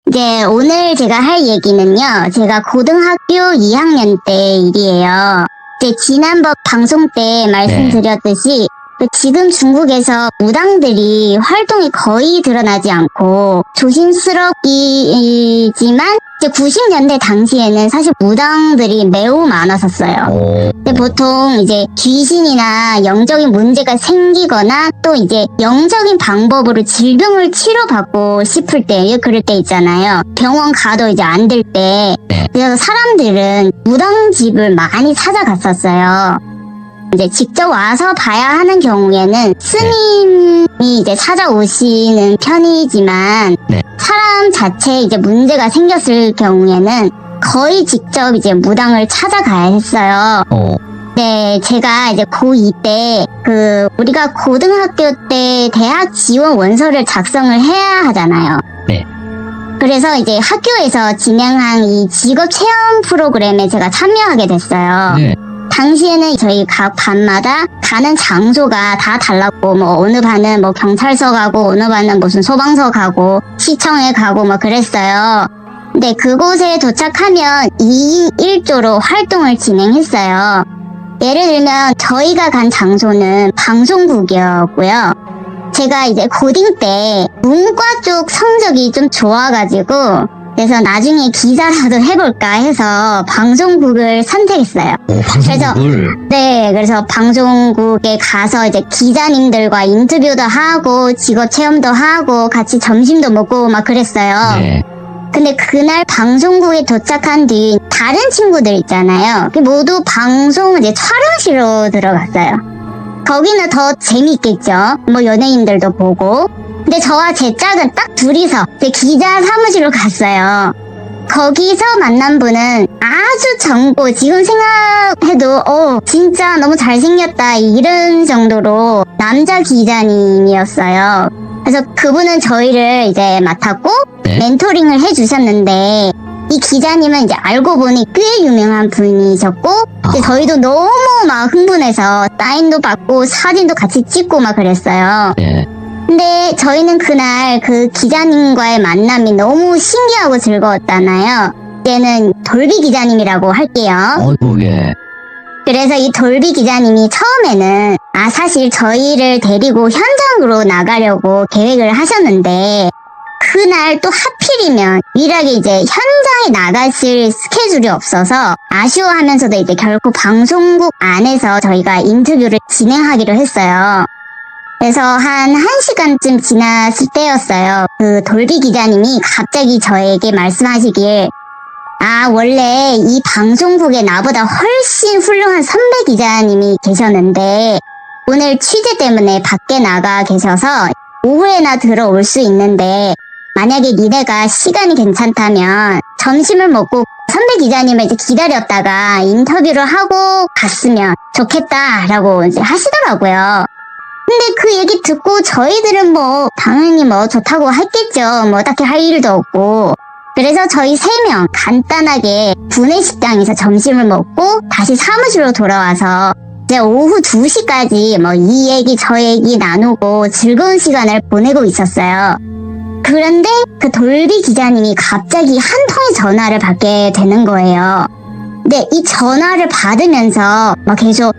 이제 오늘 제가 할 얘기는요. 제가 고등학교 2학년 때 일이에요. 이제 지난번 방송 때 말씀드렸듯이 지금 중국에서 무당들이 활동이 거의 드러나지 않고 조심스럽기지만 이제 90년대 당시에는 사실 무당들이 매우 많았었어요. 근데 보통 이제 귀신이나 영적인 문제가 생기거나 또 이제 영적인 방법으로 질병을 치료받고 싶을 때, 그럴 때 있잖아요. 병원 가도 이제 안 될 때. 그래서 사람들은 무당집을 많이 찾아갔었어요. 이제 직접 와서 봐야 하는 경우에는 스님이 이제 찾아오시는 편이지만 사람 자체에 이제 문제가 생겼을 경우에는 거의 직접 이제 무당을 찾아가야 했어요. 네, 제가 이제 고2 때 우리가 고등학교 때 대학 지원 원서를 작성을 해야 하잖아요. 그래서 이제 학교에서 진행한 이 직업 체험 프로그램에 제가 참여하게 됐어요. 당시에는 저희 각 반마다 가는 장소가 다 달랐고, 뭐, 어느 반은 뭐 경찰서 가고, 어느 반은 무슨 소방서 가고, 시청에 가고, 뭐 그랬어요. 근데 그곳에 도착하면 2인 1조로 활동을 진행했어요. 예를 들면, 저희가 간 장소는 방송국이었고요. 제가 이제 고딩 때 문과 쪽 성적이 좀 좋아가지고, 그래서 나중에 기자라도 해볼까 해서 방송국을 선택했어요. 방송국을? 그래서 방송국에 가서 이제 기자님들과 인터뷰도 하고 직업 체험도 하고 같이 점심도 먹고 막 그랬어요. 근데 그날 방송국에 도착한 뒤 다른 친구들 있잖아요. 모두 방송 이제 촬영실로 들어갔어요. 거기는 더 재밌겠죠. 뭐 연예인들도 보고. 근데 저와 제 짝은 딱 둘이서 이제 기자 사무실로 갔어요. 거기서 만난 분은 아주 젊고 지금 생각해도 진짜 너무 잘생겼다 이런 정도로 남자 기자님이었어요. 그래서 그분은 저희를 이제 맡았고 멘토링을 해주셨는데 이 기자님은 이제 알고 보니 꽤 유명한 분이셨고 이제 저희도 너무 막 흥분해서 사인도 받고 사진도 같이 찍고 막 그랬어요. 근데 저희는 그날 그 기자님과의 만남이 너무 신기하고 즐거웠잖아요. 이제는 돌비 기자님이라고 할게요. 그래서 이 돌비 기자님이 처음에는 사실 저희를 데리고 현장으로 나가려고 계획을 하셨는데 그날 또 하필이면 유일하게 이제 현장에 나가실 스케줄이 없어서 아쉬워하면서도 이제 결국 방송국 안에서 저희가 인터뷰를 진행하기로 했어요. 그래서 한 1시간쯤 지났을 때였어요. 그 돌비 기자님이 갑자기 저에게 말씀하시길 원래 이 방송국에 나보다 훨씬 훌륭한 선배 기자님이 계셨는데 오늘 취재 때문에 밖에 나가 계셔서 오후에나 들어올 수 있는데 만약에 니네가 시간이 괜찮다면 점심을 먹고 선배 기자님을 이제 기다렸다가 인터뷰를 하고 갔으면 좋겠다라고 이제 하시더라고요. 근데 그 얘기 듣고 저희들은 뭐 당연히 뭐 좋다고 했겠죠. 뭐 딱히 할 일도 없고. 그래서 저희 3명 간단하게 구내식당에서 점심을 먹고 다시 사무실로 돌아와서 이제 오후 2시까지 뭐 이 얘기 저 얘기 나누고 즐거운 시간을 보내고 있었어요. 그런데 그 돌비 기자님이 갑자기 한 통의 전화를 받게 되는 거예요. 근데 이 전화를 받으면서 막 계속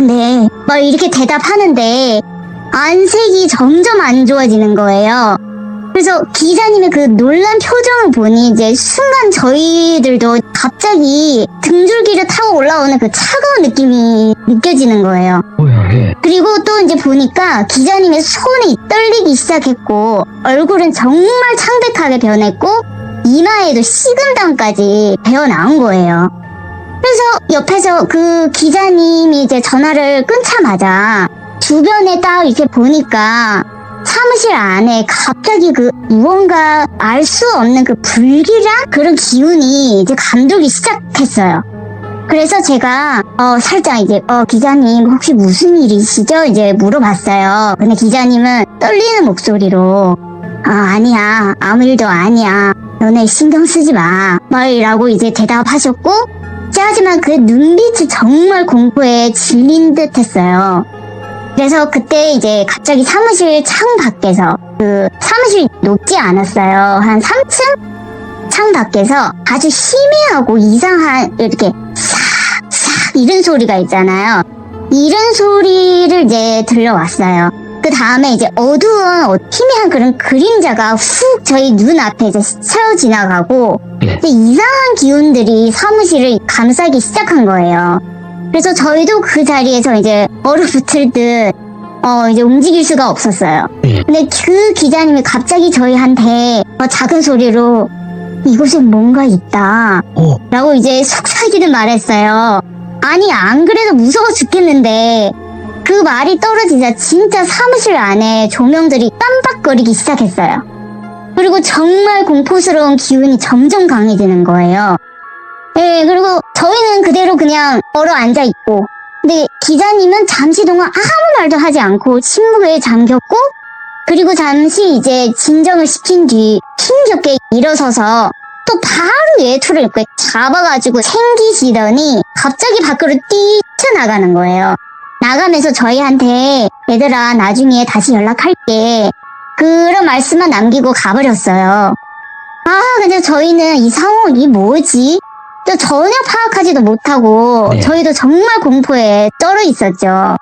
네 막 이렇게 대답하는데 안색이 점점 안 좋아지는 거예요. 그래서 기자님의 그 놀란 표정을 보니 이제 순간 저희들도 갑자기 등줄기를 타고 올라오는 그 차가운 느낌이 느껴지는 거예요. 그리고 또 이제 보니까 기자님의 손이 떨리기 시작했고 얼굴은 정말 창백하게 변했고 이마에도 식은땀까지 배어나온 거예요. 그래서 옆에서 그 기자님이 이제 전화를 끊자마자 주변에 딱 이렇게 보니까 사무실 안에 갑자기 그 무언가 알 수 없는 그 불길한 그런 기운이 이제 감돌기 시작했어요. 그래서 제가 살짝 이제 기자님 혹시 무슨 일이시죠? 이제 물어봤어요. 근데 기자님은 떨리는 목소리로 아니야 아무 일도 아니야 너네 신경 쓰지 마 말이라고 이제 대답하셨고 하지만 그 눈빛이 정말 공포에 질린 듯 했어요. 그래서 그때 이제 갑자기 사무실 창 밖에서 그 사무실 높지 않았어요. 한 3층? 창 밖에서 아주 희미하고 이상한 이렇게 싹싹 이런 소리가 있잖아요. 이런 소리를 이제 들려왔어요. 그 다음에 이제 어두운 희미한 그런 그림자가 훅 저희 눈앞에 이제 스쳐 지나가고 이제 이상한 기운들이 사무실을 감싸기 시작한 거예요. 그래서 저희도 그 자리에서 이제 얼어붙을 듯 이제 움직일 수가 없었어요. 근데 그 기자님이 갑자기 저희한테 작은 소리로 이곳에 뭔가 있다 라고 이제 속삭이는 말했어요. 아니 안 그래도 무서워 죽겠는데 그 말이 떨어지자 진짜 사무실 안에 조명들이 깜빡거리기 시작했어요. 그리고 정말 공포스러운 기운이 점점 강해지는 거예요. 네, 그리고 저희는 그대로 그냥 얼어 앉아 있고, 근데 기자님은 잠시 동안 아무 말도 하지 않고 침묵에 잠겼고, 그리고 잠시 이제 진정을 시킨 뒤 힘겹게 일어서서 또 바로 외투를 이렇게 잡아가지고 챙기시더니 갑자기 밖으로 뛰쳐나가는 거예요. 나가면서 저희한테 얘들아 나중에 다시 연락할게 그런 말씀만 남기고 가버렸어요. 근데 저희는 이 상황이 뭐지? 또 전혀 파악하지도 못하고 저희도 정말 공포에 쩔어 있었죠.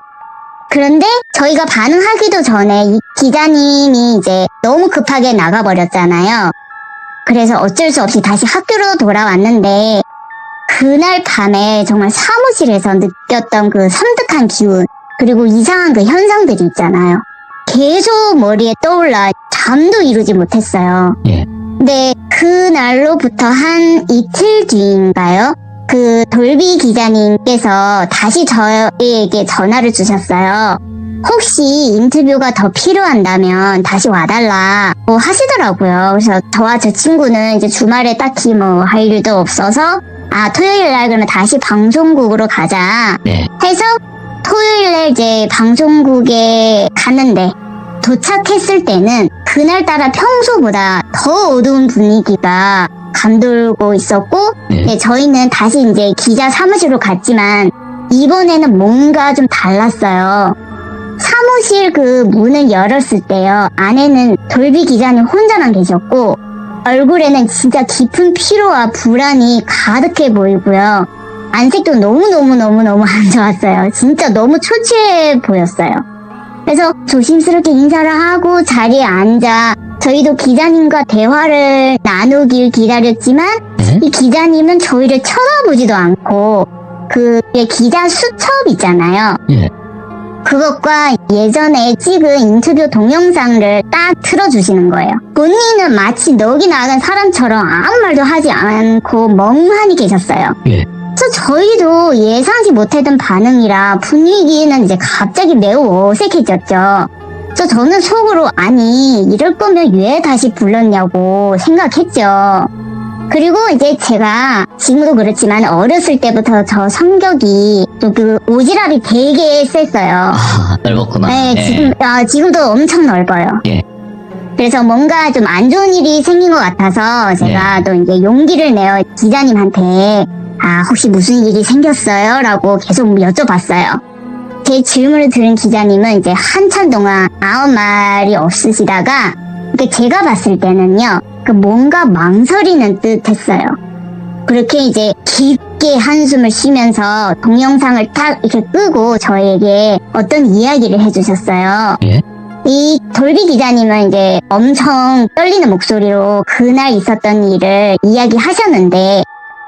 그런데 저희가 반응하기도 전에 이 기자님이 이제 너무 급하게 나가버렸잖아요. 그래서 어쩔 수 없이 다시 학교로 돌아왔는데 그날 밤에 정말 사무실에서 느꼈던 그 섬뜩한 기운 그리고 이상한 그 현상들이 있잖아요. 계속 머리에 떠올라 잠도 이루지 못했어요. 근데 그날로부터 한 이틀 뒤인가요? 그 돌비 기자님께서 다시 저에게 전화를 주셨어요. 혹시 인터뷰가 더 필요한다면 다시 와달라고 하시더라고요. 그래서 저와 제 친구는 이제 주말에 딱히 뭐 할 일도 없어서 토요일 날 그러면 다시 방송국으로 가자 해서 토요일 날 이제 방송국에 갔는데 도착했을 때는 그날따라 평소보다 더 어두운 분위기가 감돌고 있었고 저희는 다시 이제 기자 사무실로 갔지만 이번에는 뭔가 좀 달랐어요. 사무실 그 문을 열었을 때요. 안에는 돌비 기자님 혼자만 계셨고 얼굴에는 진짜 깊은 피로와 불안이 가득해 보이고요. 안색도 너무너무 안 좋았어요. 진짜 너무 초췌해 보였어요. 그래서 조심스럽게 인사를 하고 자리에 앉아 저희도 기자님과 대화를 나누길 기다렸지만 이 기자님은 저희를 쳐다보지도 않고 그 기자 수첩 있잖아요. 그것과 예전에 찍은 인터뷰 동영상을 딱 틀어주시는 거예요. 본인은 마치 넋이 나간 사람처럼 아무 말도 하지 않고 멍하니 계셨어요. 그래서 저희도 예상치 못했던 반응이라 분위기는 이제 갑자기 매우 어색해졌죠. 그래서 저는 속으로 아니 이럴 거면 왜 다시 불렀냐고 생각했죠. 그리고 이제 제가 지금도 그렇지만 어렸을 때부터 저 성격이 좀 그 오지랖이 되게 셌어요. 넓었구나. 네, 지금도 엄청 넓어요. 그래서 뭔가 좀 안 좋은 일이 생긴 것 같아서 제가 또 이제 용기를 내어 기자님한테 혹시 무슨 일이 생겼어요? 라고 계속 여쭤봤어요. 제 질문을 들은 기자님은 이제 한참 동안 아무 말이 없으시다가 제가 봤을 때는요. 뭔가 망설이는 듯 했어요. 그렇게 이제 깊게 한숨을 쉬면서 동영상을 딱 이렇게 끄고 저에게 어떤 이야기를 해주셨어요. 이 돌비 기자님은 이제 엄청 떨리는 목소리로 그날 있었던 일을 이야기하셨는데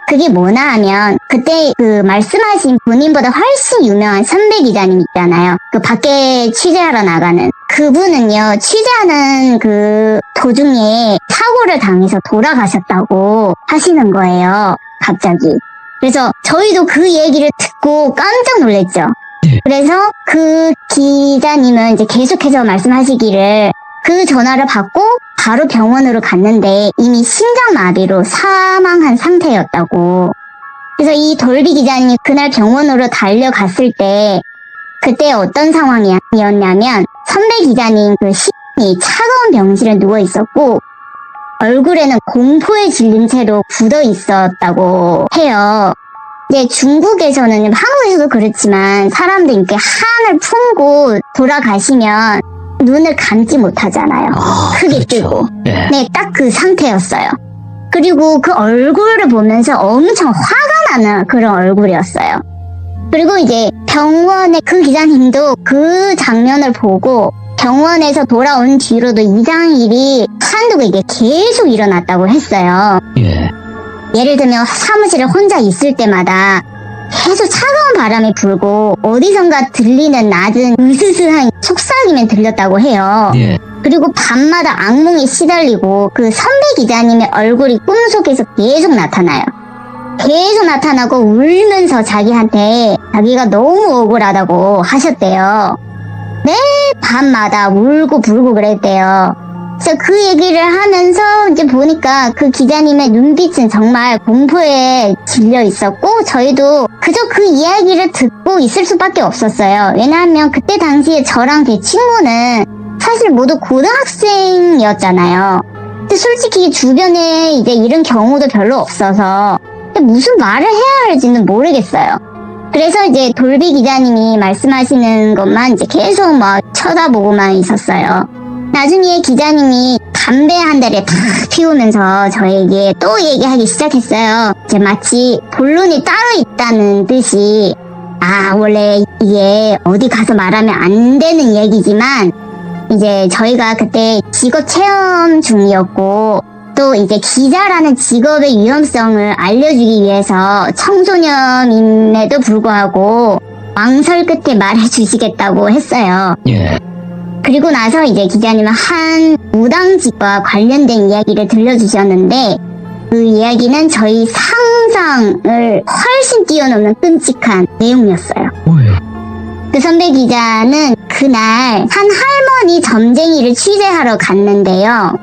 그게 뭐나 하면 그때 그 말씀하신 본인보다 훨씬 유명한 선배 기자님 있잖아요. 그 밖에 취재하러 나가는 그분은요. 취재하는 그 도중에 사고를 당해서 돌아가셨다고 하시는 거예요. 갑자기. 그래서 저희도 그 얘기를 듣고 깜짝 놀랐죠. 그래서 그 기자님은 이제 계속해서 말씀하시기를 그 전화를 받고 바로 병원으로 갔는데 이미 심장마비로 사망한 상태였다고. 그래서 이 돌비 기자님이 그날 병원으로 달려갔을 때 그때 어떤 상황이었냐면 선배 기자님 그 시신이 차가운 병실에 누워 있었고 얼굴에는 공포에 질린 채로 굳어 있었다고 해요. 이제 중국에서는 한국에서도 그렇지만 사람들이 이렇게 한을 품고 돌아가시면 눈을 감지 못하잖아요. 크게 그렇죠. 뜨고. 예. 네, 딱 그 상태였어요. 그리고 그 얼굴을 보면서 엄청 화가 나는 그런 얼굴이었어요. 그리고 이제 병원에 그 기자님도 그 장면을 보고 병원에서 돌아온 뒤로도 이상한 일이 한두 개 계속 일어났다고 했어요. 예. 예를 들면 사무실에 혼자 있을 때마다 계속 차가운 바람이 불고 어디선가 들리는 낮은 으스스한 속삭임이 들렸다고 해요. 예. 그리고 밤마다 악몽에 시달리고 그 선배 기자님의 얼굴이 꿈속에서 계속 나타나요. 계속 나타나고 울면서 자기한테 자기가 너무 억울하다고 하셨대요. 매일 밤마다 울고 불고 그랬대요. 그래서 그 얘기를 하면서 이제 보니까 그 기자님의 눈빛은 정말 공포에 질려 있었고 저희도 그저 그 이야기를 듣고 있을 수밖에 없었어요. 왜냐하면 그때 당시에 저랑 제 친구는 사실 모두 고등학생이었잖아요. 근데 솔직히 주변에 이제 이런 경우도 별로 없어서 무슨 말을 해야 할지는 모르겠어요. 그래서 이제 돌비 기자님이 말씀하시는 것만 이제 계속 막 쳐다보고만 있었어요. 나중에 기자님이 담배 한 대를 탁 피우면서 저에게 또 얘기하기 시작했어요. 이제 마치 본론이 따로 있다는 듯이 원래 이게 어디 가서 말하면 안 되는 얘기지만 이제 저희가 그때 직업 체험 중이었고 또 이제 기자라는 직업의 위험성을 알려주기 위해서 청소년임에도 불구하고 망설 끝에 말해주시겠다고 했어요. 예. 그리고 나서 이제 기자님은 한 무당집과 관련된 이야기를 들려주셨는데 그 이야기는 저희 상상을 훨씬 뛰어넘는 끔찍한 내용이었어요. 뭐예요? 그 선배 기자는 그날 한 할머니 점쟁이를 취재하러 갔는데요.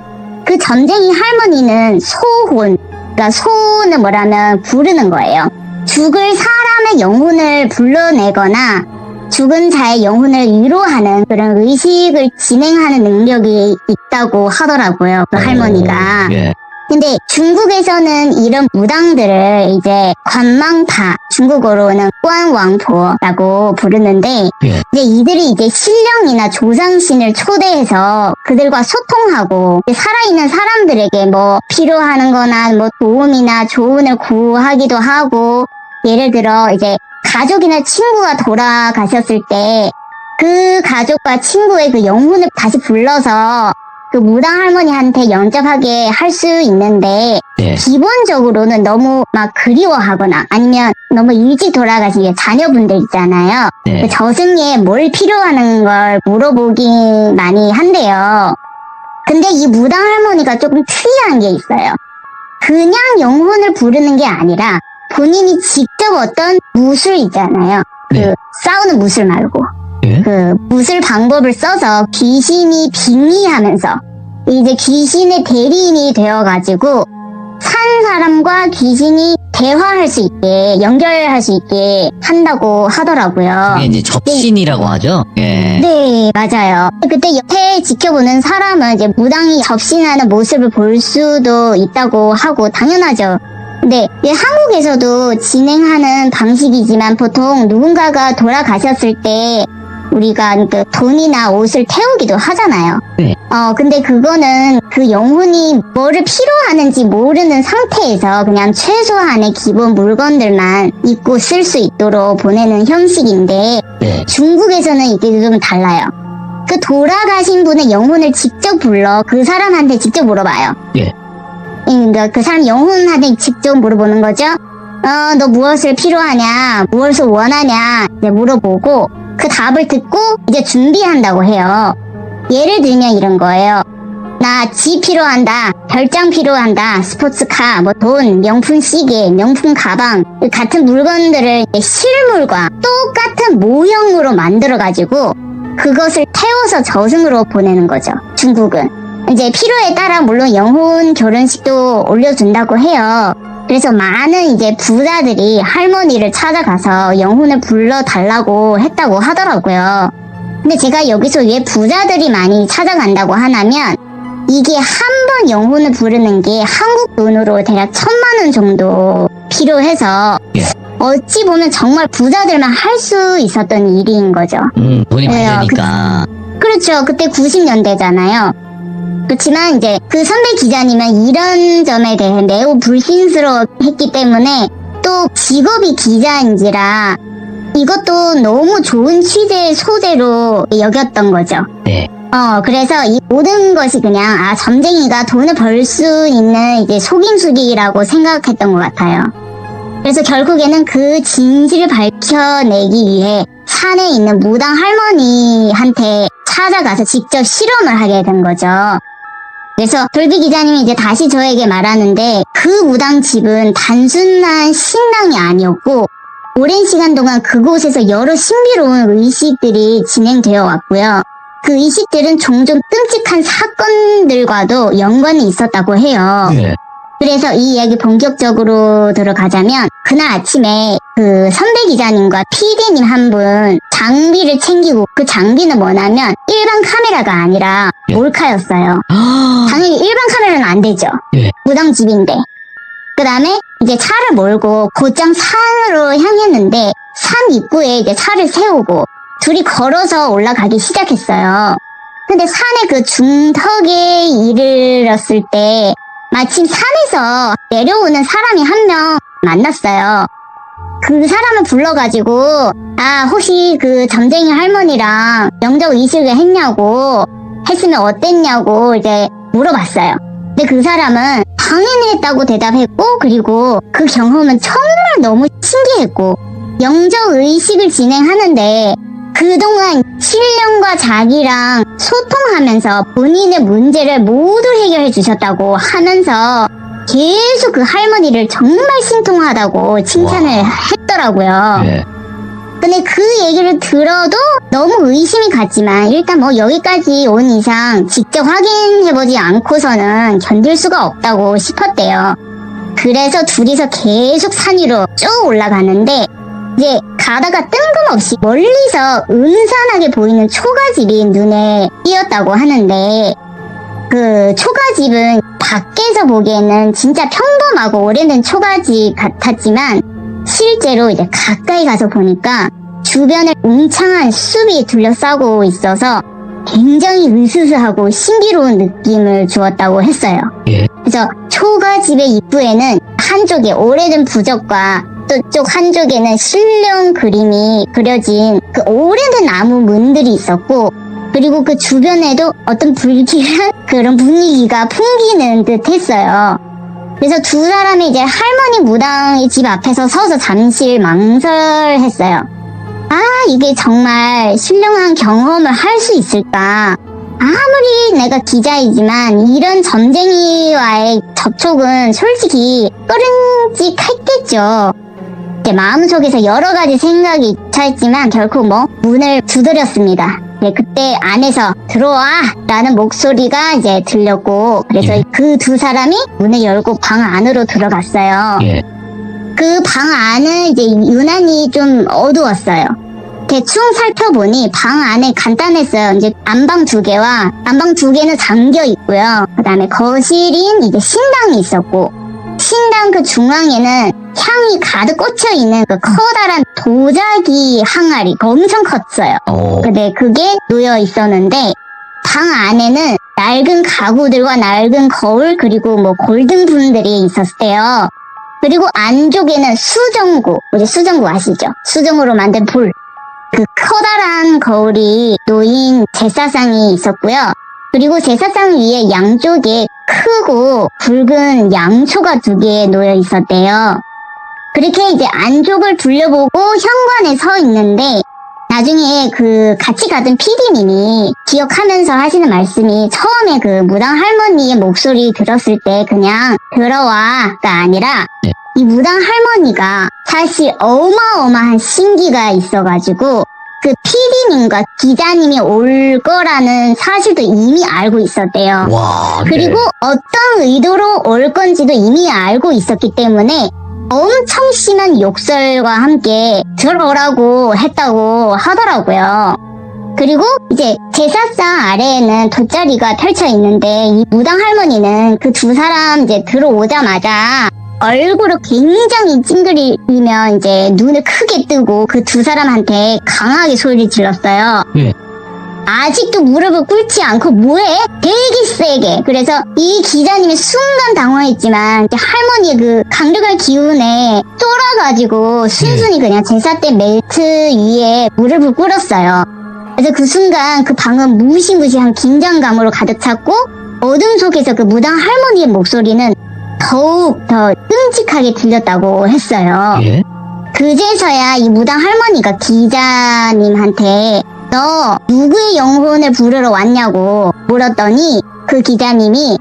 그 점쟁이 할머니는 소혼, 그러니까 소는 뭐라면 부르는 거예요. 죽을 사람의 영혼을 불러내거나 죽은 자의 영혼을 위로하는 그런 의식을 진행하는 능력이 있다고 하더라고요. 그 할머니가. 예. 근데 중국에서는 이런 무당들을 이제 관망파, 중국어로는 꽌왕포라고 부르는데 예. 이제 이들이 이제 신령이나 조상신을 초대해서 그들과 소통하고 살아있는 사람들에게 뭐 필요하는 거나 뭐 도움이나 조언을 구하기도 하고 예를 들어 이제 가족이나 친구가 돌아가셨을 때 그 가족과 친구의 그 영혼을 다시 불러서 그 무당 할머니한테 영접하게 할 수 있는데 예. 기본적으로는 너무 막 그리워하거나 아니면 너무 일찍 돌아가신 자녀분들 있잖아요. 네. 그 저승에 뭘 필요하는 걸 물어보긴 많이 한대요. 근데 이 무당 할머니가 조금 특이한 게 있어요. 그냥 영혼을 부르는 게 아니라 본인이 직접 어떤 무술 있잖아요. 네. 싸우는 무술 말고 예. 그 무술 방법을 써서 귀신이 빙의하면서 이제 귀신의 대리인이 되어가지고 산 사람과 귀신이 대화할 수 있게 연결할 수 있게 한다고 하더라고요. 이게 이제 접신이라고 하죠. 예. 네, 맞아요. 그때 옆에 지켜보는 사람은 이제 무당이 접신하는 모습을 볼 수도 있다고 하고 당연하죠. 근데 한국에서도 진행하는 방식이지만 보통 누군가가 돌아가셨을 때 우리가 그 돈이나 옷을 태우기도 하잖아요. 네. 근데 그거는 그 영혼이 뭐를 필요하는지 모르는 상태에서 그냥 최소한의 기본 물건들만 입고 쓸 수 있도록 보내는 형식인데 네. 중국에서는 이게 좀 달라요. 그 돌아가신 분의 영혼을 직접 불러 그 사람한테 직접 물어봐요. 예. 그러니까 그 사람 영혼한테 직접 물어보는 거죠. 너 무엇을 필요하냐, 무엇을 원하냐 이제 물어보고 그 답을 듣고 이제 준비한다고 해요. 예를 들면 이런 거예요. 나 집 필요한다, 별장 필요한다, 스포츠카, 뭐 돈, 명품 시계, 명품 가방 같은 물건들을 실물과 똑같은 모형으로 만들어가지고 그것을 태워서 저승으로 보내는 거죠. 중국은. 이제 필요에 따라 물론 영혼 결혼식도 올려준다고 해요. 그래서 많은 이제 부자들이 할머니를 찾아가서 영혼을 불러달라고 했다고 하더라고요. 근데 제가 여기서 왜 부자들이 많이 찾아간다고 하냐면 이게 한 번 영혼을 부르는 게 한국 돈으로 대략 1,000만 원 정도 필요해서 예. 어찌 보면 정말 부자들만 할 수 있었던 일인 거죠. 돈이 많이 네, 되니까. 그렇죠. 그때 90년대잖아요. 그렇지만 이제 그 선배 기자님은 이런 점에 대해 매우 불신스러워했기 때문에 또 직업이 기자인지라 이것도 너무 좋은 취재의 소재로 여겼던 거죠. 네. 그래서 이 모든 것이 그냥 점쟁이가 돈을 벌 수 있는 이제 속임수기라고 생각했던 것 같아요. 그래서 결국에는 그 진실을 밝혀내기 위해 산에 있는 무당 할머니한테 찾아가서 직접 실험을 하게 된 거죠. 그래서 돌비 기자님이 이제 다시 저에게 말하는데 그 무당 집은 단순한 신당이 아니었고 오랜 시간 동안 그곳에서 여러 신비로운 의식들이 진행되어 왔고요. 그 의식들은 종종 끔찍한 사건들과도 연관이 있었다고 해요. 네. 그래서 이 이야기 본격적으로 들어가자면 그날 아침에 그 선배 기자님과 PD님 한 분 장비를 챙기고 그 장비는 뭐냐면 일반 카메라가 아니라 예. 몰카였어요. 당연히 일반 카메라는 안 되죠. 예. 무당집인데. 그 다음에 이제 차를 몰고 곧장 산으로 향했는데 산 입구에 이제 차를 세우고 둘이 걸어서 올라가기 시작했어요. 근데 산의 그 중턱에 이르렀을 때 마침 산에서 내려오는 사람이 한 명 만났어요. 그 사람을 불러가지고 혹시 그 점쟁이 할머니랑 영적 의식을 했냐고 했으면 어땠냐고 이제 물어봤어요. 근데 그 사람은 당연히 했다고 대답했고 그리고 그 경험은 정말 너무 신기했고 영적 의식을 진행하는데 그동안 신령과 자기랑 소통하면서 본인의 문제를 모두 해결해 주셨다고 하면서 계속 그 할머니를 정말 신통하다고 칭찬을 했더라고요. 예. 근데 그 얘기를 들어도 너무 의심이 갔지만 일단 뭐 여기까지 온 이상 직접 확인해보지 않고서는 견딜 수가 없다고 싶었대요. 그래서 둘이서 계속 산 위로 쭉 올라가는데 이제 가다가 뜬금없이 멀리서 은산하게 보이는 초가집이 눈에 띄었다고 하는데 그 초가집은 밖에서 보기에는 진짜 평범하고 오래된 초가집 같았지만 실제로 이제 가까이 가서 보니까 주변에 웅창한 숲이 둘러싸고 있어서 굉장히 으스스하고 신비로운 느낌을 주었다고 했어요. 예. 그래서 초가집의 입구에는 한쪽에 오래된 부적과 또 한쪽에는 신령 그림이 그려진 그 오래된 나무 문들이 있었고 그리고 그 주변에도 어떤 불길한 그런 분위기가 풍기는 듯 했어요. 그래서 두 사람이 이제 할머니 무당의 집 앞에서 서서 잠시 망설했어요. 이게 정말 신령한 경험을 할 수 있을까? 아무리 내가 기자이지만 이런 점쟁이와의 접촉은 솔직히 꺼림직했겠죠. 마음속에서 여러 가지 생각이 차있지만 결국 문을 두드렸습니다. 그때 안에서 들어와! 라는 목소리가 이제 들렸고 그래서 그 두 사람이 문을 열고 방 안으로 들어갔어요. 예. 그 방 안은 이제 유난히 좀 어두웠어요. 대충 살펴보니 방 안에 간단했어요. 이제 안방 2개와 안방 2개는 잠겨 있고요. 그 다음에 거실인 이제 신당이 있었고 신당 그 중앙에는 향이 가득 꽂혀 있는 그 커다란 도자기 항아리 엄청 컸어요. 근데 그게 놓여 있었는데 방 안에는 낡은 가구들과 낡은 거울 그리고 골등분들이 있었대요. 그리고 안쪽에는 수정구, 이제 수정구 아시죠? 수정으로 만든 불. 그 커다란 거울이 놓인 제사상이 있었고요. 그리고 제사상 위에 양쪽에 크고 굵은 양초가 2개 놓여 있었대요. 그렇게 이제 안쪽을 둘러보고 현관에 서 있는데 나중에 그 같이 가던 PD님이 기억하면서 하시는 말씀이 처음에 그 무당 할머니의 목소리 들었을 때 그냥 들어와가 아니라 이 무당 할머니가 사실 어마어마한 신기가 있어가지고 그 PD님과 기자님이 올 거라는 사실도 이미 알고 있었대요. 와, 그리고 어떤 의도로 올 건지도 이미 알고 있었기 때문에 엄청 심한 욕설과 함께 들어오라고 했다고 하더라고요. 그리고 이제 제사상 아래에는 돗자리가 펼쳐 있는데 이 무당 할머니는 그 두 사람 이제 들어오자마자 얼굴을 굉장히 찡그리며 이제 눈을 크게 뜨고 그 두 사람한테 강하게 소리를 질렀어요. 예. 아직도 무릎을 꿇지 않고 뭐해? 되게 세게. 그래서 이 기자님이 순간 당황했지만 이제 할머니의 그 강력한 기운에 쫄아가지고 순순히 그냥 제사 때 멜트 위에 무릎을 꿇었어요. 그래서 그 순간 그 방은 무시무시한 긴장감으로 가득 찼고 어둠 속에서 그 무당 할머니의 목소리는 더욱 더 끔찍하게 들렸다고 했어요. 예. 그제서야 이 무당 할머니가 기자님한테 너 누구의 영혼을 부르러 왔냐고 물었더니 그 기자님이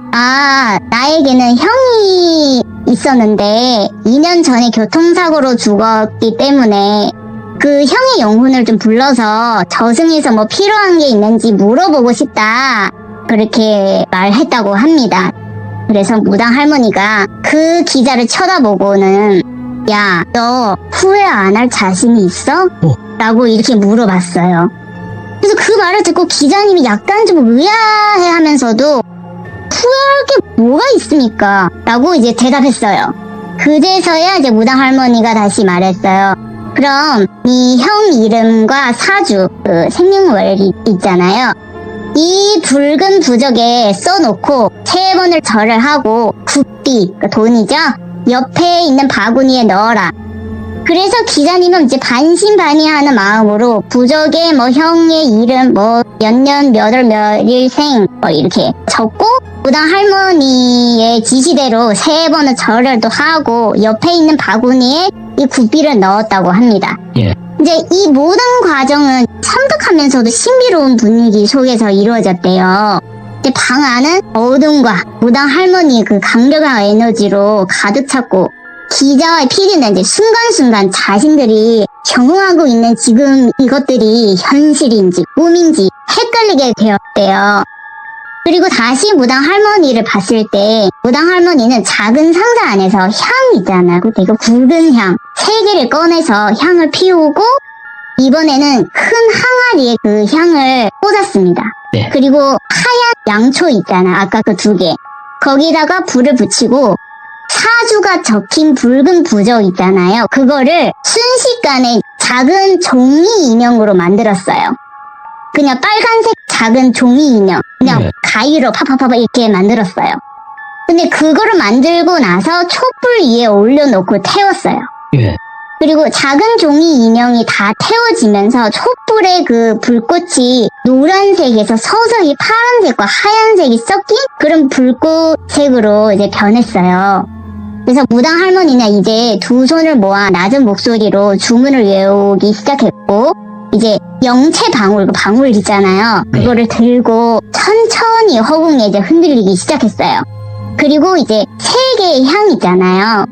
나에게는 형이 있었는데 2년 전에 교통사고로 죽었기 때문에 그 형의 영혼을 좀 불러서 저승에서 뭐 필요한 게 있는지 물어보고 싶다 그렇게 말했다고 합니다. 그래서 무당 할머니가 그 기자를 쳐다보고는 야, 너 후회 안 할 자신이 있어? 라고 이렇게 물어봤어요. 그래서 그 말을 듣고 기자님이 약간 좀 의아해하면서도 후회할 게 뭐가 있습니까? 라고 이제 대답했어요. 그제서야 이제 무당 할머니가 다시 말했어요. 그럼 네 형 이름과 사주, 그 생년월일 있잖아요. 이 붉은 부적에 써놓고 3번을 절을 하고 굿비, 그 돈이죠? 옆에 있는 바구니에 넣어라. 그래서 기자님은 이제 반신반의하는 마음으로 부적에 뭐 형의 이름 뭐 몇 년 몇 월 몇일생 뭐 이렇게 적고 무당 할머니의 지시대로 3번을 절을 또 하고 옆에 있는 바구니에 이 굿비를 넣었다고 합니다. 예. 이제 이 모든 과정은 섬뜩하면서도 신비로운 분위기 속에서 이루어졌대요. 이제 방 안은 어둠과 무당 할머니의 그 강력한 에너지로 가득 찼고 기자와 PD는 이제 순간순간 자신들이 경험하고 있는 지금 이것들이 현실인지 꿈인지 헷갈리게 되었대요. 그리고 다시 무당 할머니를 봤을 때 무당 할머니는 작은 상자 안에서 향 있잖아요. 되게 굵은 향 3개를 꺼내서 향을 피우고 이번에는 큰 항아리에 그 향을 꽂았습니다. 네. 그리고 하얀 양초 있잖아요. 아까 그 2개. 거기다가 불을 붙이고 사주가 적힌 붉은 부적 있잖아요. 그거를 순식간에 작은 종이 인형으로 만들었어요. 그냥 빨간색 작은 종이 인형. 그냥 네. 가위로 파파파파 이렇게 만들었어요. 근데 그거를 만들고 나서 촛불 위에 올려놓고 태웠어요. 예. 그리고 작은 종이 인형이 다 태워지면서 촛불의 그 불꽃이 노란색에서 서서히 파란색과 하얀색이 섞인 그런 불꽃색으로 이제 변했어요. 그래서 무당 할머니는 이제 2 손을 모아 낮은 목소리로 주문을 외우기 시작했고 이제 영체 방울, 그 방울 있잖아요. 그거를 들고 천천히 허공에 이제 흔들리기 시작했어요. 그리고 이제 3개의 향 있잖아요.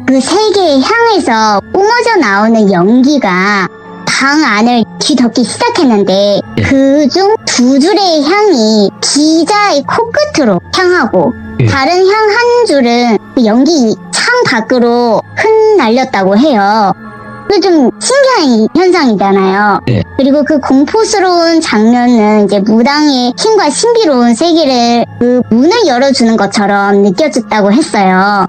그 3개의 향에서 뿜어져 나오는 연기가 방 안을 뒤덮기 시작했는데 그중 2줄의 향이 기자의 코끝으로 향하고 다른 향 1줄은 그 연기 창 밖으로 흩날렸다고 해요. 그 좀 신기한 현상이잖아요. 그리고 그 공포스러운 장면은 이제 무당의 힘과 신비로운 세계를 그 문을 열어주는 것처럼 느껴졌다고 했어요.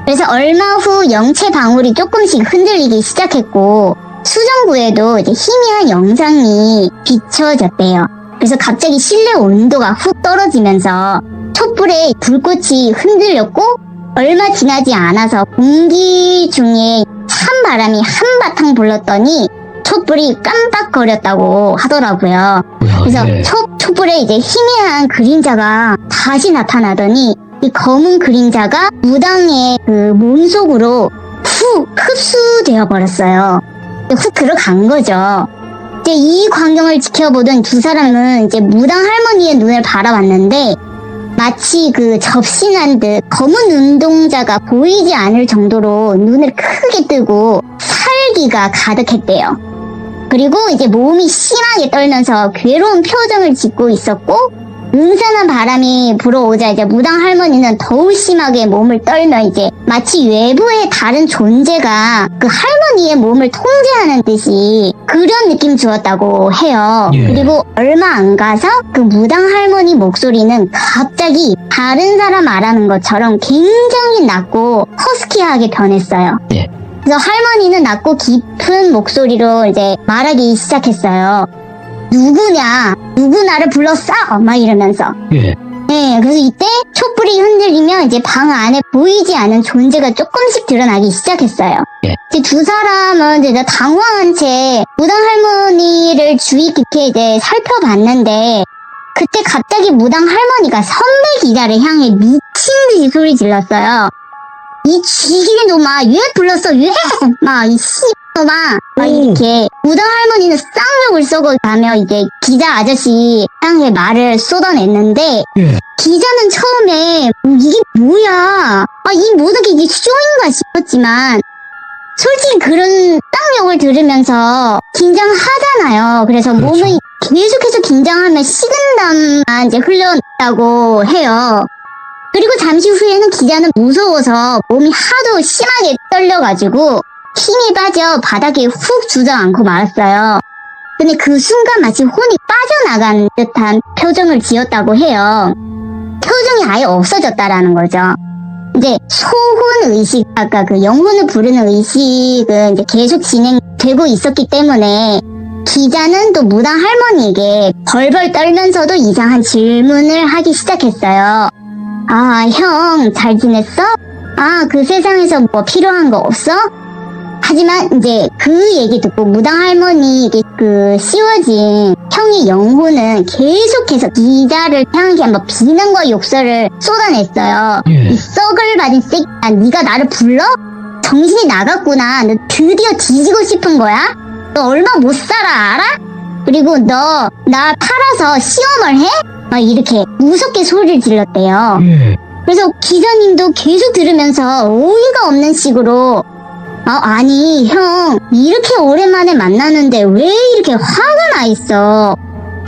그래서 얼마 후 영체 방울이 조금씩 흔들리기 시작했고 수정구에도 이제 희미한 영상이 비춰졌대요. 그래서 갑자기 실내 온도가 훅 떨어지면서 촛불에 불꽃이 흔들렸고 얼마 지나지 않아서 공기 중에 찬바람이 한바탕 불렀더니 촛불이 깜빡거렸다고 하더라고요. 그래서 촛불에 이제 희미한 그림자가 다시 나타나더니 이 검은 그림자가 무당의 그 몸속으로 훅 흡수되어 버렸어요. 훅 들어간 거죠. 이제 이 광경을 지켜보던 2 사람은 이제 무당 할머니의 눈을 바라봤는데 마치 그 접신한 듯 검은 눈동자가 보이지 않을 정도로 눈을 크게 뜨고 살기가 가득했대요. 그리고 이제 몸이 심하게 떨면서 괴로운 표정을 짓고 있었고 음산한 바람이 불어오자 이제 무당 할머니는 더욱 심하게 몸을 떨며 이제 마치 외부의 다른 존재가 그 할머니의 몸을 통제하는 듯이 그런 느낌 주었다고 해요. 예. 그리고 얼마 안 가서 그 무당 할머니 목소리는 갑자기 다른 사람 말하는 것처럼 굉장히 낮고 허스키하게 변했어요. 예. 그래서 할머니는 낮고 깊은 목소리로 이제 말하기 시작했어요. 누구냐? 누구 나를 불렀어? 막 이러면서. 예. 네, 그래서 이때 촛불이 흔들리면 이제 방 안에 보이지 않은 존재가 조금씩 드러나기 시작했어요. 예. 이제 두 사람은 이제 당황한 채 무당 할머니를 주의 깊게 이제 살펴봤는데 그때 갑자기 무당 할머니가 선배 기자를 향해 미친 듯이 소리 질렀어요. 이 쥐기는 놈아, 왜 불렀어? 왜? 막, 이 놈아. 막 이렇게. 무당 할머니는 쌍욕을 쏘고 가며 이제 기자 아저씨 향해 말을 쏟아냈는데, 예. 기자는 처음에, 이게 뭐야? 이 모든 게 이게 쇼인가 싶었지만, 솔직히 그런 쌍욕을 들으면서 긴장하잖아요. 그래서 그렇죠. 몸이 계속해서 긴장하면 식은땀만 이제 흘렀다고 해요. 그리고 잠시 후에는 기자는 무서워서 몸이 하도 심하게 떨려가지고 힘이 빠져 바닥에 훅 주저앉고 말았어요. 근데 그 순간 마치 혼이 빠져나간 듯한 표정을 지었다고 해요. 표정이 아예 없어졌다라는 거죠. 이제 소혼 의식, 아까 그 영혼을 부르는 의식은 이제 계속 진행되고 있었기 때문에 기자는 또 무당 할머니에게 벌벌 떨면서도 이상한 질문을 하기 시작했어요. 형, 잘 지냈어? 그 세상에서 뭐 필요한 거 없어? 하지만 이제 그 얘기 듣고 무당 할머니에게 그 씌워진 형의 영혼은 계속해서 기자를 향해 막 비난과 욕설을 쏟아냈어요. 예. 이 썩을 받은 새끼야, 네가 나를 불러? 정신이 나갔구나. 너 드디어 뒤지고 싶은 거야? 너 얼마 못 살아, 알아? 그리고 너 나 팔아서 시험을 해? 막 이렇게 무섭게 소리를 질렀대요. 예. 그래서 기자님도 계속 들으면서 어이가 없는 식으로 아니 형 이렇게 오랜만에 만나는데 왜 이렇게 화가 나 있어?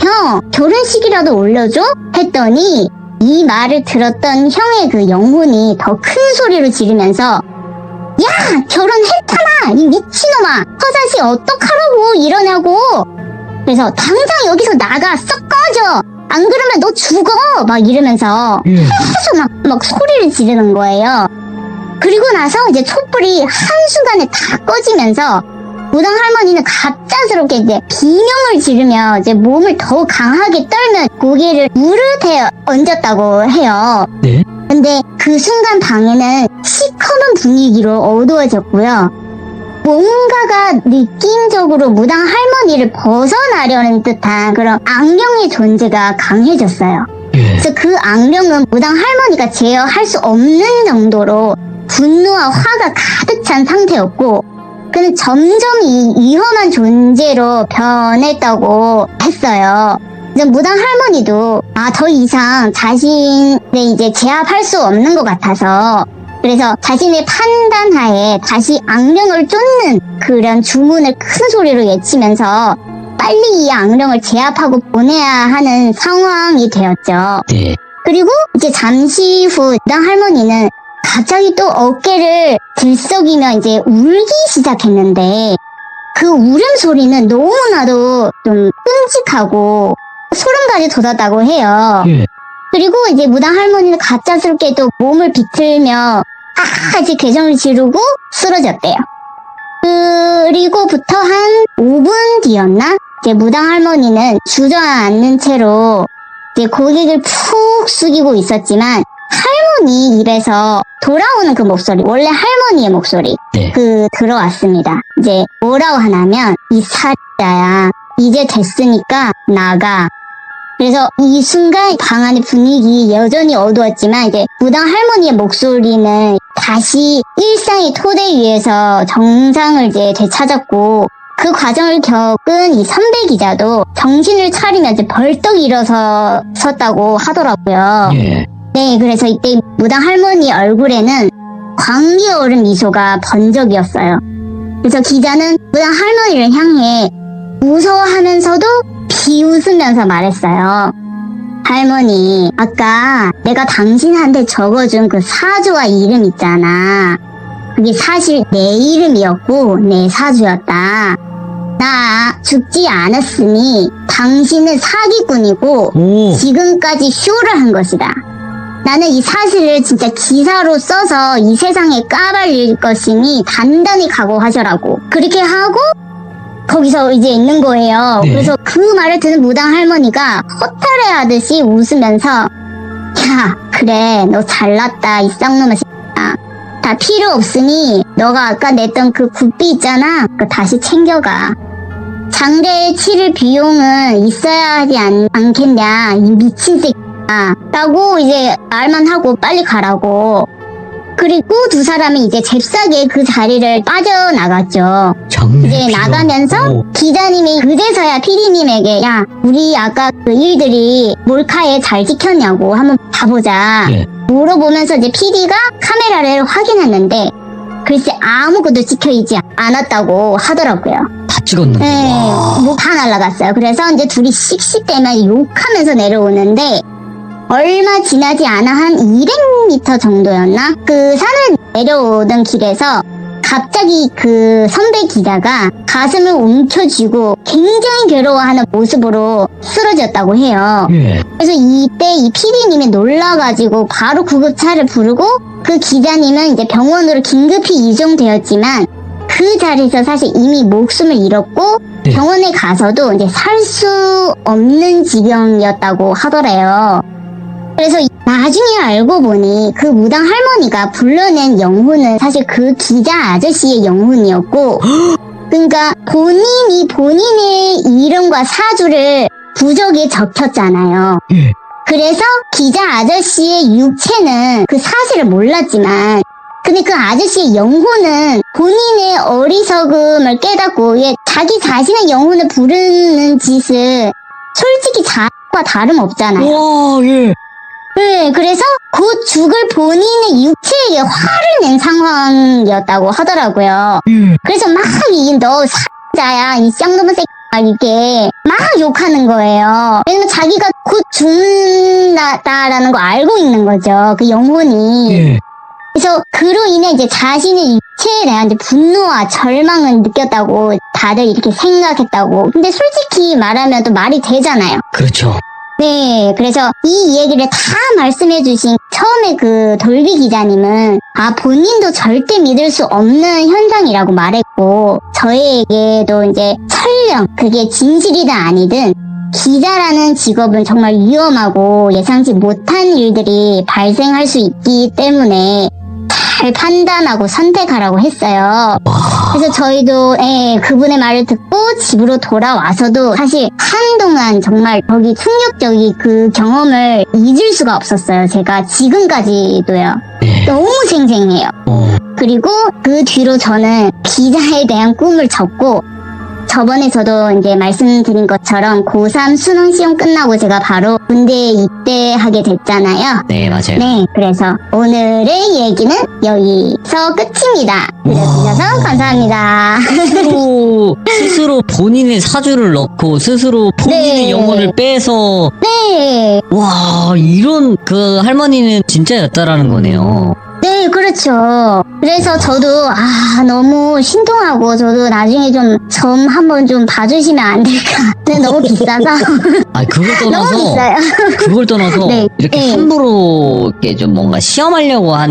형 결혼식이라도 올려줘? 했더니 이 말을 들었던 형의 그 영혼이 더 큰 소리로 지르면서 야 결혼했잖아 이 미친놈아 허사시 어떡하라고 이러냐고. 그래서 당장 여기서 나가 썩 꺼져 안 그러면 너 죽어 막 이러면서 예. 계속 막 소리를 지르는 거예요. 그리고 나서 이제 촛불이 한순간에 다 꺼지면서 무당 할머니는 갑작스럽게 이제 비명을 지르며 이제 몸을 더욱 강하게 떨며 고개를 무릎에 얹었다고 해요. 네. 근데 그 순간 방에는 시커먼 분위기로 어두워졌고요. 뭔가가 느낌적으로 무당 할머니를 벗어나려는 듯한 그런 악령의 존재가 강해졌어요. 예. 그래서 그 악령은 무당 할머니가 제어할 수 없는 정도로 분노와 화가 가득 찬 상태였고 그는 점점 이 위험한 존재로 변했다고 했어요. 그래서 무당 할머니도 더 이상 자신을 이제 제압할 수 없는 것 같아서 그래서 자신의 판단하에 다시 악령을 쫓는 그런 주문을 큰 소리로 외치면서 빨리 이 악령을 제압하고 보내야 하는 상황이 되었죠. 네. 그리고 이제 잠시 후 무당 할머니는 갑자기 또 어깨를 들썩이며 이제 울기 시작했는데 그 울음소리는 너무나도 좀 끔찍하고 소름까지 돋았다고 해요. 예. 그리고 이제 무당 할머니는 갑작스럽게 또 몸을 비틀며 이제 괴성을 지르고 쓰러졌대요. 그리고부터 한 5분 뒤였나? 이제 무당 할머니는 주저앉는 채로 이제 고개를 푹 숙이고 있었지만 할머니 입에서 돌아오는 그 목소리, 원래 할머니의 목소리, 네. 들어왔습니다. 이제 뭐라고 하냐면 이 사자야 이제 됐으니까 나가. 그래서 이 순간 방 안의 분위기 여전히 어두웠지만 이제 무당 할머니의 목소리는 다시 일상의 토대 위에서 정상을 이제 되찾았고 그 과정을 겪은 이 선배 기자도 정신을 차리며 이제 벌떡 일어섰다고 하더라고요. 예. 네, 그래서 이때 무당 할머니 얼굴에는 광기 어른 미소가 번쩍이었어요. 그래서 기자는 무당 할머니를 향해 무서워하면서도 비웃으면서 말했어요. 할머니, 아까 내가 당신한테 적어준 그 사주와 이름 있잖아. 그게 사실 내 이름이었고 내 사주였다. 나 죽지 않았으니 당신은 사기꾼이고 오. 지금까지 쇼를 한 것이다. 나는 이 사실을 진짜 기사로 써서 이 세상에 까발릴 것이니 단단히 각오하셔라고. 그렇게 하고 거기서 이제 있는 거예요. 네. 그래서 그 말을 듣는 무당 할머니가 허탈해하듯이 웃으면서 야, 그래, 너 잘났다, 이 쌍놈의 새끼야. 다 필요 없으니 너가 아까 냈던 그 굿비 있잖아, 그거 다시 챙겨가. 장례에 치를 비용은 있어야 하지 않겠냐, 이 미친 새끼야. 라고 이제 말만 하고 빨리 가라고. 그리고 두 사람이 이제 잽싸게 그 자리를 빠져나갔죠. 이제 나가면서 기자님이 그제서야 PD님에게 야, 우리 아까 그 일들이 몰카에 잘 찍혔냐고 한번 봐보자. 예. 물어보면서 이제 PD가 카메라를 확인했는데 글쎄 아무것도 찍혀있지 않았다고 하더라고요. 다 찍었는데. 네, 와. 뭐 다 날라갔어요. 그래서 이제 둘이 씩씩대면 욕하면서 내려오는데 얼마 지나지 않아 한 200m 정도였나? 그 산을 내려오던 길에서 갑자기 그 선배 기자가 가슴을 움켜쥐고 굉장히 괴로워하는 모습으로 쓰러졌다고 해요. 예. 그래서 이때 이 PD님이 놀라가지고 바로 구급차를 부르고 그 기자님은 이제 병원으로 긴급히 이송되었지만 그 자리에서 사실 이미 목숨을 잃었고 네. 병원에 가서도 이제 살 수 없는 지경이었다고 하더래요. 그래서 나중에 알고 보니 그 무당 할머니가 불러낸 영혼은 사실 그 기자 아저씨의 영혼이었고 그러니까 본인이 본인의 이름과 사주를 부적에 적혔잖아요. 예. 그래서 기자 아저씨의 육체는 그 사실을 몰랐지만 근데 그 아저씨의 영혼은 본인의 어리석음을 깨닫고 자기 자신의 영혼을 부르는 짓은 솔직히 자아와 다름없잖아요. 와, 예. 네, 그래서 곧 죽을 본인의 육체에게 화를 낸 상황이었다고 하더라고요. 예. 그래서 막 너 사자야, 이 쌍놈의 새끼야, 이게 막 욕하는 거예요. 왜냐면 자기가 곧 죽는다라는 거 알고 있는 거죠. 그 영혼이. 예. 그래서 그로 인해 이제 자신의 육체에 대한 이제 분노와 절망을 느꼈다고 다들 이렇게 생각했다고. 근데 솔직히 말하면 또 말이 되잖아요. 그렇죠. 네, 그래서 이 얘기를 다 말씀해주신 처음에 그 돌비 기자님은 본인도 절대 믿을 수 없는 현상이라고 말했고 저에게도 이제 설령 그게 진실이든 아니든 기자라는 직업은 정말 위험하고 예상치 못한 일들이 발생할 수 있기 때문에 잘 판단하고 선택하라고 했어요. 그래서 저희도 그분의 말을 듣고 집으로 돌아와서도 사실 한동안 정말 거기 충격적인 그 경험을 잊을 수가 없었어요. 제가 지금까지도요. 예. 너무 생생해요. 그리고 그 뒤로 저는 기자에 대한 꿈을 접고 저번에 저도 이제 말씀드린 것처럼 고3 수능 시험 끝나고 제가 바로 군대에 입대하게 됐잖아요. 네, 맞아요. 네, 그래서 오늘의 얘기는 여기서 끝입니다. 들려주셔서 감사합니다. 스스로 본인의 사주를 넣고 스스로 본인의 네. 영혼을 빼서 네, 와, 이런 그 할머니는 진짜였다라는 거네요. 네, 그렇죠. 그래서 저도 너무 신통하고 저도 나중에 점 한번 좀 봐주시면 안 될까? 근데 너무 비싸서 그걸 너무 떠나서 비싸요. 그걸 떠나서 네, 이렇게 네. 함부로 이렇게 좀 뭔가 시험하려고 한